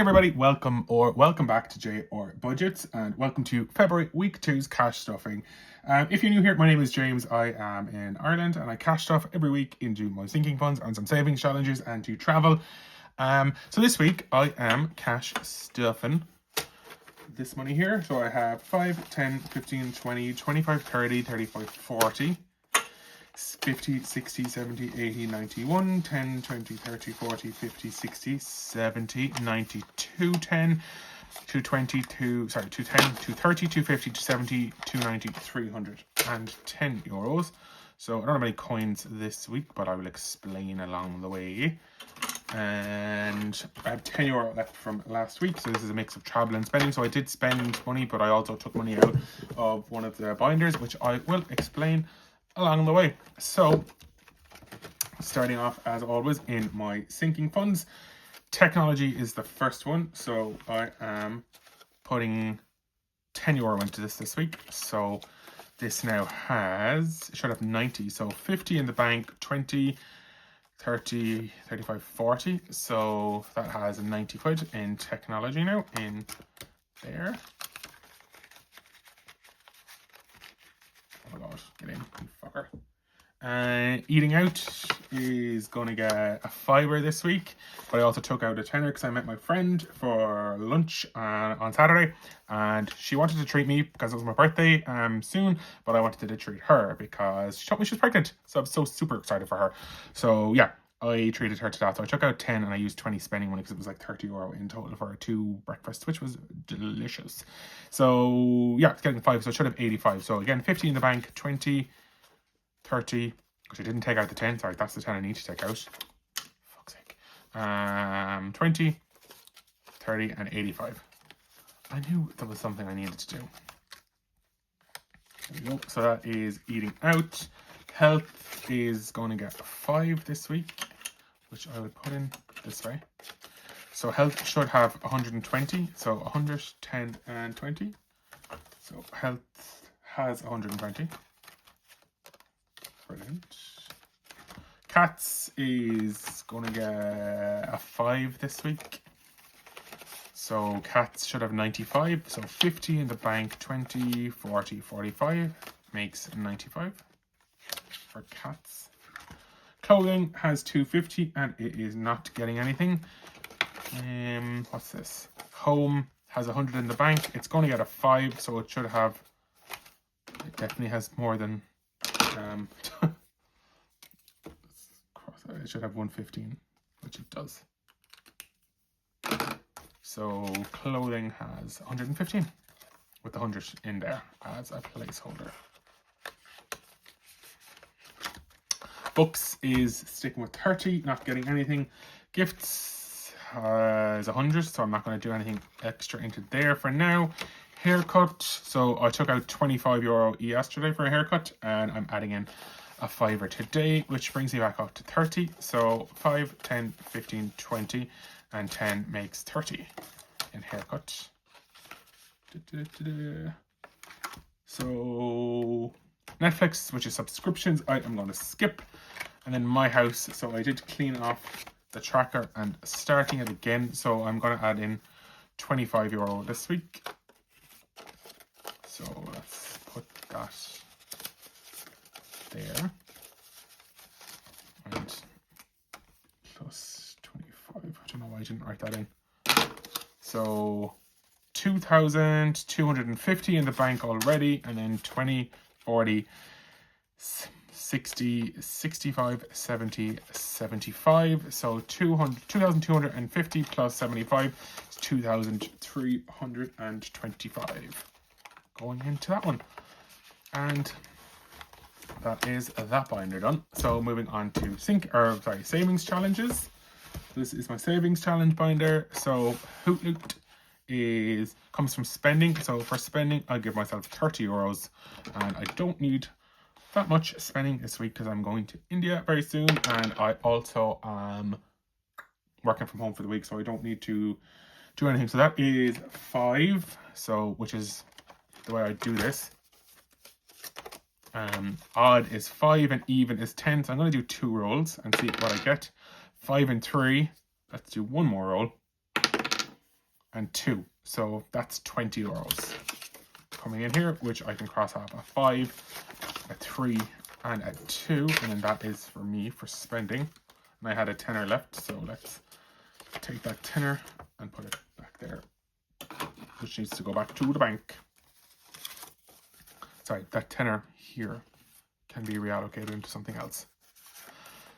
everybody, welcome back to J.R. Budgets, and welcome to February week 2's cash stuffing. If you're new here, my name is James. I am in Ireland and I cash stuff every week into my sinking funds and some savings challenges and to travel. So this week I am cash stuffing this money here. So I have 5, 10, 15, 20, 25, 30, 35, 40. 50, 60, 70, 80, 91, 10, 20, 30, 40, 50, 60, 70, 90, 210, 220, 210, 230, 250, 270, 290, 310 euros. So I don't have any coins this week, but I will explain along the way. And I have 10 euro left from last week, so this is a mix of travel and spending. So I did spend money, but I also took money out of one of the binders, which I will explain along the way. So starting off as always in my sinking funds, technology is the first one. So I am putting 10 euro into this week. So this now should have 90. So 50 in the bank, 20, 30, 35, 40. So that has 90 quid in technology now in there. Oh my god, get in, you fucker. Eating out is going to get a fiver this week, but I also took out a tenner because I met my friend for lunch on Saturday, and she wanted to treat me because it was my birthday soon, but I wanted to treat her because she told me she was pregnant, so I'm so super excited for her. So yeah, I treated her to that. So I took out 10 and I used 20 spending money because it was like 30 euro in total for 2 breakfasts, which was delicious. So yeah, it's getting 5, so it should have 85. So again, 50 in the bank, 20, 30, because I didn't take out the 10. Sorry, that's the 10 I need to take out. Fuck's sake. 20, 30, and 85. I knew that was something I needed to do. There we go. So that is eating out. Health is going to get a 5 this week, which I would put in this way. So health should have 120. So 100, 10, and 20. So health has 120. Brilliant. Cats is going to get a 5 this week. So cats should have 95. So 50 in the bank, 20, 40, 45 makes 95 for cats. Clothing has 250 and it is not getting anything. What's this? Home has 100 in the bank. It's going to get a 5, so it should have. It definitely has more than. It should have 115, which it does. So clothing has 115 with the 100 in there as a placeholder. Books is sticking with 30, not getting anything. Gifts has 100, so I'm not going to do anything extra into there for now. Haircut, so I took out 25 euro yesterday for a haircut, and I'm adding in a fiver today, which brings me back up to 30. So 5, 10, 15, 20, and 10 makes 30 in haircut. So Netflix, which is subscriptions, I'm going to skip. And then My House, so I did clean off the tracker and starting it again. So I'm going to add in 25 euro this week. So let's put that there. And plus 25. I don't know why I didn't write that in. So 2,250 in the bank already, and then 20, 40, 60, 65, 70, 75. So 2,250 plus 75 is 2,325. Going into that one. And that is that binder done. So moving on to savings challenges. This is my savings challenge binder. So Hoot Loot comes from spending. So for spending, I'll give myself 30 euros, and I don't need that much spending this week because I'm going to India very soon, and I also am working from home for the week, so I don't need to do anything. So that is 5. So which is the way I do this. Odd is 5 and even is 10. So I'm going to do 2 rolls and see what I get. 5 and 3. Let's do one more roll. and 2. So that's 20 euros coming in here, which I can cross off a 5, a 3, and a 2. And then that is for me for spending. And I had a tenner left, so let's take that tenner and put it back there, which needs to go back to the bank. Sorry, that tenner here can be reallocated into something else.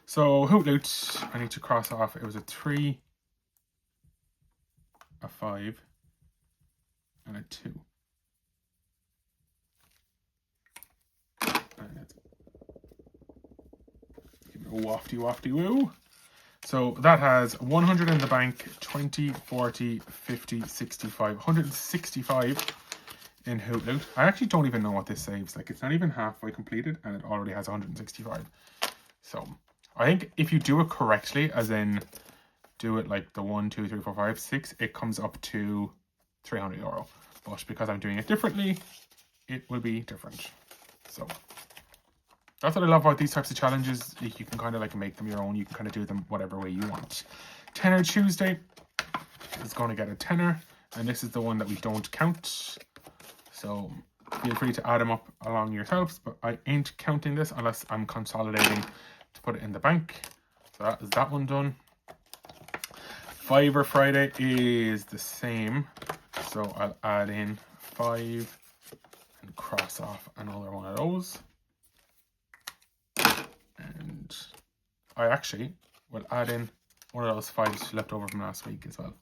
So Hoot Loot, I need to cross off. It was a 3, a 5, and a 2. And let's give it a wafty woo. So that has 100 in the bank, 20, 40, 50, 65, 165 in Hoot Loot. I actually don't even know what this saves. Like, it's not even halfway completed and it already has 165. So I think if you do it correctly, as in do it like the 1, 2, 3, 4, 5, 6, it comes up to 300 euro. But because I'm doing it differently, it will be different. So that's what I love about these types of challenges. You can kind of like make them your own. You can kind of do them whatever way you want. Tenner Tuesday is going to get a tenner, and this is the one that we don't count. So feel free to add them up along yourselves, but I ain't counting this unless I'm consolidating to put it in the bank. So that is that one done. Fiver Friday is the same. So I'll add in 5 and cross off another one of those. And I actually will add in one of those 5s left over from last week as well.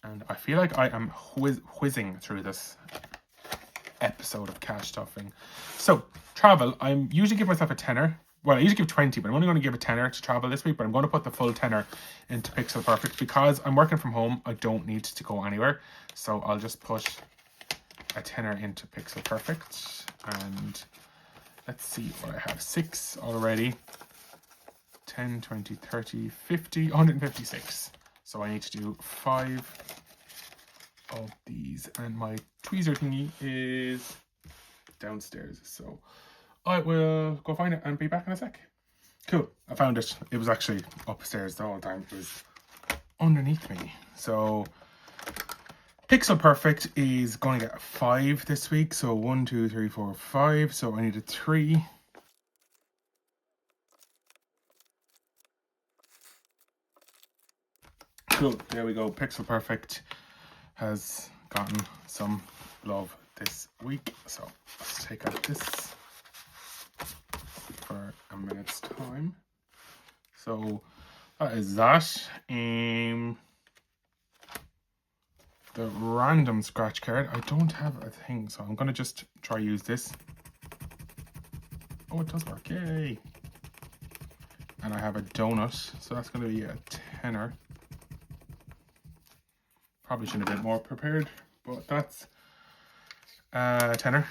And I feel like I am whizzing through this episode of cash stuffing. So, travel, I usually give myself a tenner. Well, I usually give 20, but I'm only going to give a tenner to travel this week. But I'm going to put the full tenner into Pixel Perfect because I'm working from home. I don't need to go anywhere. So I'll just put a tenner into Pixel Perfect. And let's see what I have. 6 already. 10, 20, 30, 50, 156. So I need to do 5 of these. And my tweezer thingy is downstairs. So I will go find it and be back in a sec. Cool. I found it. It was actually upstairs the whole time. It was underneath me. So Pixel Perfect is going to get a 5 this week. So 1, 2, 3, 4, 5. So I need a 3. Cool. There we go. Pixel Perfect has gotten some love this week. So let's take out this for a minute's time. So that is that. The random scratch card. I don't have a thing, so I'm going to just try use this. Oh, it does work. Yay. And I have a donut, so that's going to be a tenner. Probably should have been more prepared, but that's a tenner.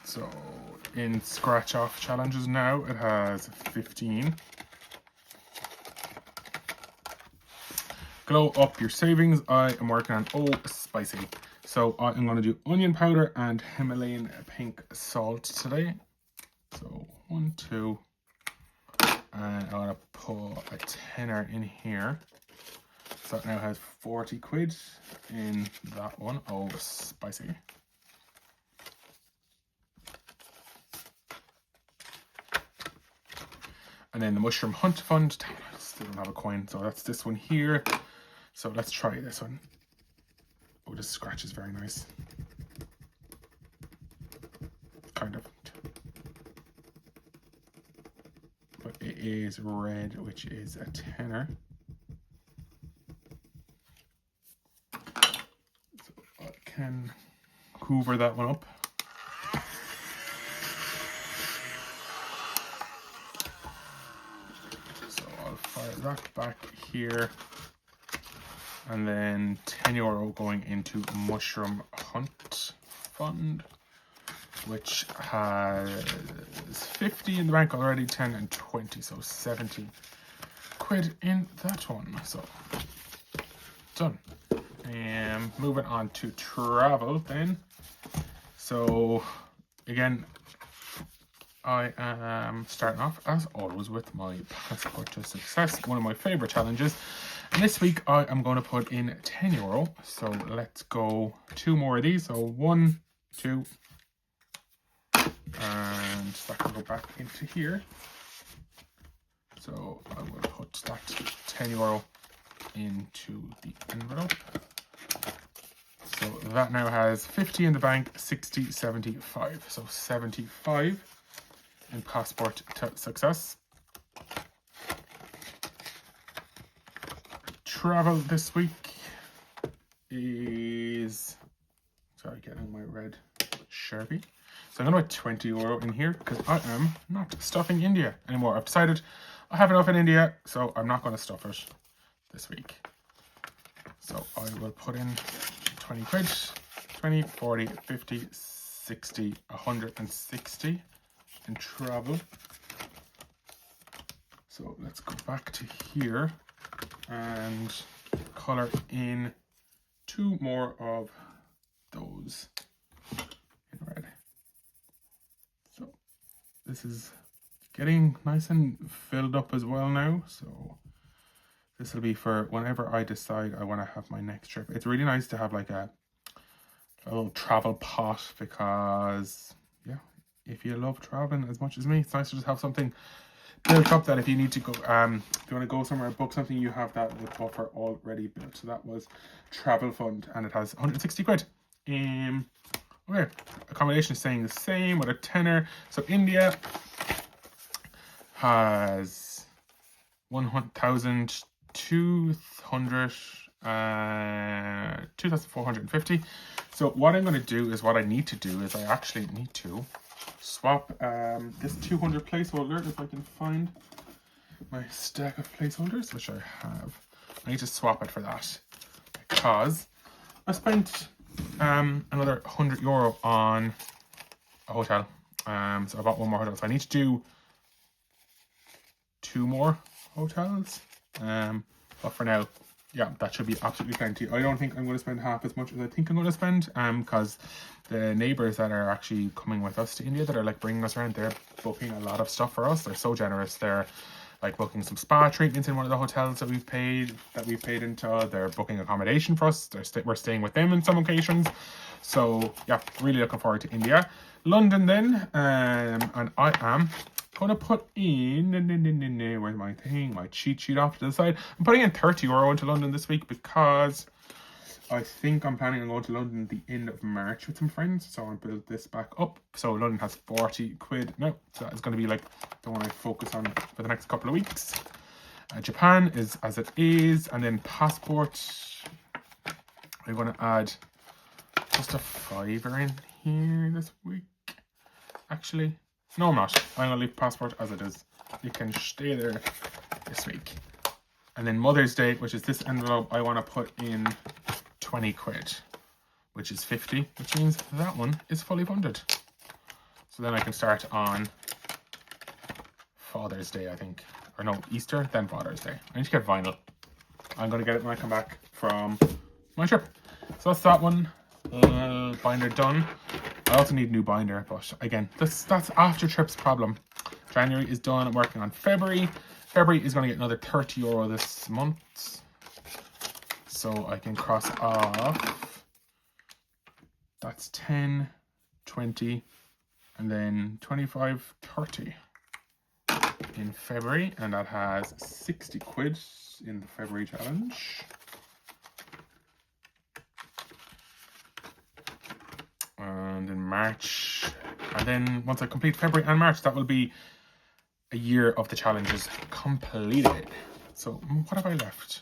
So in scratch off challenges now, it has 15. Glow up your savings. I am working on spicy. So I'm going to do onion powder and Himalayan pink salt today. So 1, 2. And I'm going to pull a tenner in here. So it now has 40 quid in that one. Oh, spicy. And then the Mushroom Hunt Fund. Damn, I still don't have a coin. So that's this one here. So let's try this one. Oh, this scratch is very nice. Kind of. But it is red, which is a tenner. So I can hoover that one up. So I'll fire that back here. And then 10 euro going into Mushroom Hunt Fund, which has 50 in the bank already, 10 and 20, so 70 quid in that one. So done. And moving on to travel then. So again, I am starting off, as always, with my Passport to Success, one of my favourite challenges. And this week I am going to put in €10. So let's go 2 more of these. So 1, 2, and that can go back into here. So I will put that €10 into the envelope. So that now has 50 in the bank, 60, 75. So 75 in Passport to Success. Travel this week is, sorry, getting my red Sharpie. So I'm going to put €20 in here because I am not stuffing India anymore. I've decided I have enough in India, so I'm not going to stuff it this week. So I will put in 20 quid, 20, 40, 50, 60, 160 in travel. So let's go back to here and colour in 2 more of those in red. So this is getting nice and filled up as well now. So this will be for whenever I decide I want to have my next trip. It's really nice to have like a little travel pot because, yeah, if you love traveling as much as me, it's nice to just have something built up that if you need to go, if you want to go somewhere, book something, you have that with buffer already built. So that was Travel Fund, and it has 160 quid. Okay, accommodation is staying the same with a tenner. So India has 2,450. So what I'm going to do is, what I need to do is I actually need to swap this 200 placeholder, if I can find my stack of placeholders, which I have. I need to swap it for that because I spent another €100 on a hotel. So I bought 1 more hotel. So I need to do 2 more hotels. But for now, yeah, that should be absolutely plenty. I don't think I'm going to spend half as much as I think I'm going to spend, because the neighbours that are actually coming with us to India, that are like bringing us around, they're booking a lot of stuff for us. They're so generous. They're like booking some spa treatments in one of the hotels that we've paid into. They're booking accommodation for us. We're staying with them in some occasions. So yeah, really looking forward to India. London then, and I am going to put in, where's my thing, my cheat sheet off to the side. I'm putting in €30 into London this week because I think I'm planning on going to London at the end of March with some friends. So I'll build this back up. So London has 40 quid now. So that is going to be like the one I focus on for the next couple of weeks. Japan is as it is. And then Passport, I'm going to add just a £5 in here this week. Actually, no, I'm not. I'm going to leave Passport as it is. You can stay there this week. And then Mother's Day, which is this envelope, I want to put in 20 quid, which is 50, which means that one is fully funded. So then I can start on Father's Day, I think. Or no, Easter, then Father's Day. I need to get vinyl. I'm going to get it when I come back from my trip. So that's that one. Binder done. I also need a new binder, but again, that's after trip's problem. January is done. I'm working on February. February is going to get another €30 this month. So I can cross off. That's 10, 20, and then 25, 30 in February. And that has 60 quid in the February challenge. And in March, and then once I complete February and March, that will be a year of the challenges completed. So what have I left?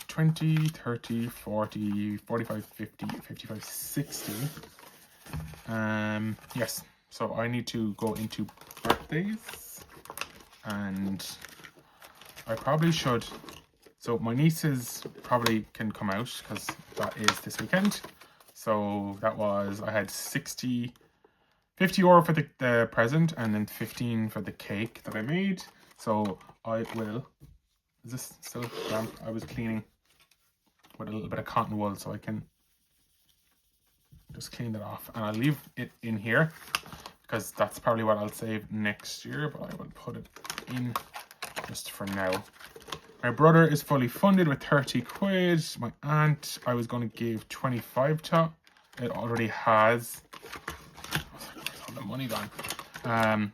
20, 30, 40, 45, 50, 55, 60. Yes, so I need to go into birthdays, and I probably should. So my nieces probably can come out because that is this weekend. So that was, I had €50 for the present, and then 15 for the cake that I made. So I will, is this still damp? I was cleaning with a little bit of cotton wool so I can just clean that off, and I'll leave it in here because that's probably what I'll save next year, but I will put it in just for now. My brother is fully funded with 30 quid. My aunt, I was going to give 25 to. It already has. Where's all the money gone?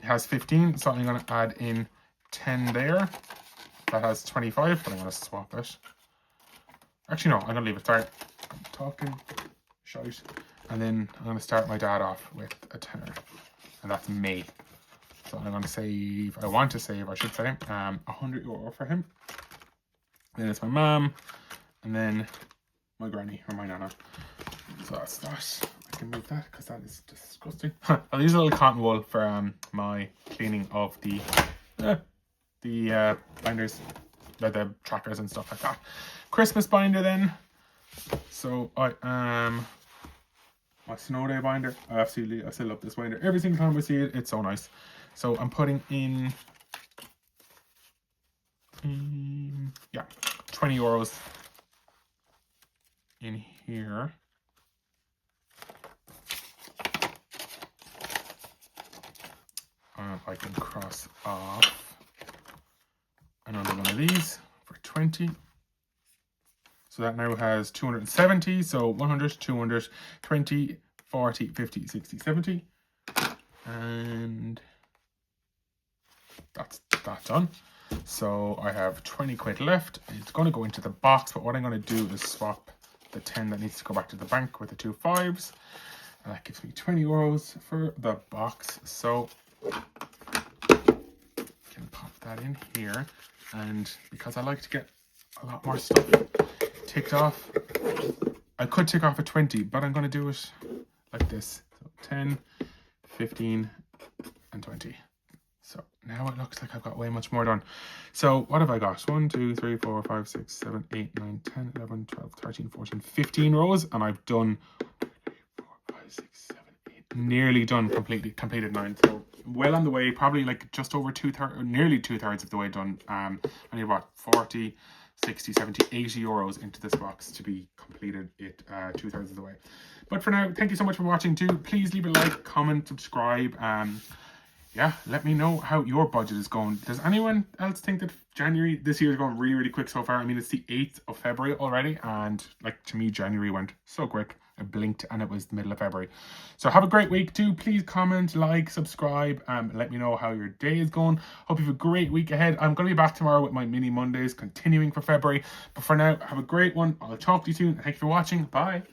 It has 15, so I'm going to add in 10 there. That has 25, but I'm going to swap it. Actually, no, I'm going to leave it. Sorry. I'm talking shite. And then I'm going to start my dad off with a tenner. And that's me. So I'm going to save, I want to save, I should say, €100 for him. Then it's my mom, and then my granny or my nana. So that's that. I can move that because that is disgusting. I'll use a little cotton wool for my cleaning of the binders, the trackers and stuff like that. Christmas binder then. So I am my snow day binder. I still love this binder. Every single time I see it, it's so nice. So I'm putting in yeah, €20 in here. I can cross off another one of these for 20. So that now has 270. So 100, 200, 20, 40, 50, 60, 70. And that's that done. So I have 20 quid left. It's going to go into the box, but what I'm going to do is swap the 10 that needs to go back to the bank with the 2 5s. And that gives me €20 for the box. So I can pop that in here. And because I like to get a lot more stuff ticked off, I could tick off a 20, but I'm going to do it like this. So 10, 15, and 20. So now it looks like I've got way much more done. So what have I got? 1, 2, 3, 4, 5, 6, 7, 8, 9, 10, 11, 12, 13, 14, 15 rows. And I've done 4, 5, 6, 7, 8, nearly done, completed 9. So well on the way, probably like just over nearly 2/3 of the way done. I need about 40, 60, 70, 80 euros into this box to be completed it 2/3 of the way. But for now, thank you so much for watching too. Please leave a like, comment, subscribe. Yeah, let me know how your budget is going. Does anyone else think that January this year is going really, really quick so far? I mean, it's the 8th of February already, and like to me, January went so quick. I blinked and it was the middle of February. So have a great week too. Please comment, like, subscribe, let me know how your day is going. Hope you have a great week ahead. I'm going to be back tomorrow with my mini Mondays, continuing for February. But for now, have a great one. I'll talk to you soon. Thank you for watching. Bye.